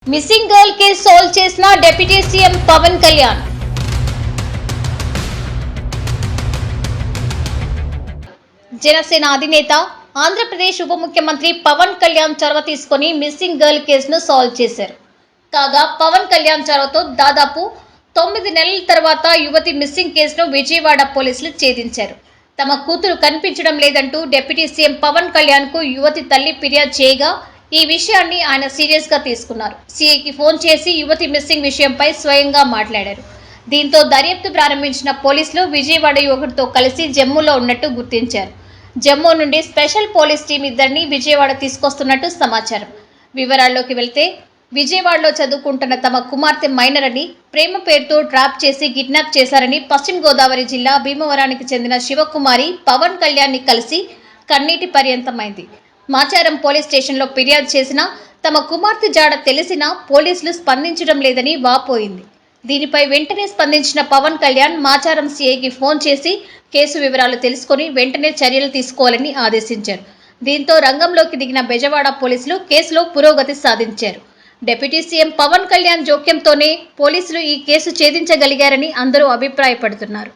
Missing girl case solve చేసిన deputy CM Pawan Kalyan. Janasena అధినేత ఆంధ్రప్రదేశ్ ఉప ముఖ్యమంత్రి పవన్ కళ్యాణ్ చొరవ తీసుకొని మిస్సింగ్ గర్ల్ కేసును సాల్వ్ చేశారు. కాగా పవన్ కళ్యాణ్ చొరవతో దాదాపు 9 నెలల తర్వాత యువతి మిస్సింగ్ కేసును విజయవాడ పోలీసులు ఛేదించారు. తమ కూతురు కనిపించడం లేదంటూ డిప్యూటీ సీఎం పవన్ కళ్యాణ్ కు యువతి తల్లి ఫిర్యాదు చేయగా ఈ విషయాన్ని ఆయన సీరియస్ గా తీసుకున్నారు. సీఐకి ఫోన్ చేసి యువతి మిస్సింగ్ విషయంపై స్వయంగా మాట్లాడారు. దీంతో దర్యాప్తు ప్రారంభించిన పోలీసులు విజయవాడ యువకుడితో కలిసి జమ్మూలో ఉన్నట్టు గుర్తించారు. జమ్మూ నుండి స్పెషల్ పోలీస్ టీం ఇద్దరిని విజయవాడ తీసుకొస్తున్నట్టు సమాచారం. వివరాల్లోకి వెళ్తే విజయవాడలో చదువుకుంటున్న తమ కుమార్తె మైనర్ అని ప్రేమ పేరుతో ట్రాప్ చేసి కిడ్నాప్ చేశారని పశ్చిమ గోదావరి జిల్లా భీమవరానికి చెందిన శివకుమారి పవన్ కళ్యాణ్ ని కలిసి కన్నీటి పర్యంతమైంది. మాచారం పోలీస్ స్టేషన్లో ఫిర్యాదు చేసినా తమ కుమార్తె జాడ తెలిసినా పోలీసులు స్పందించడం లేదని వాపోయింది. దీనిపై వెంటనే స్పందించిన పవన్ కళ్యాణ్ మాచారం సీఐకి ఫోన్ చేసి కేసు వివరాలు తెలుసుకొని వెంటనే చర్యలు తీసుకోవాలని ఆదేశించారు. దీంతో రంగంలోకి దిగిన బెజవాడ పోలీసులు కేసులో పురోగతి సాధించారు. డిప్యూటీ సీఎం పవన్ కళ్యాణ్ జోక్యంతోనే పోలీసులు ఈ కేసు ఛేదించగలిగారని అందరూ అభిప్రాయపడుతున్నారు.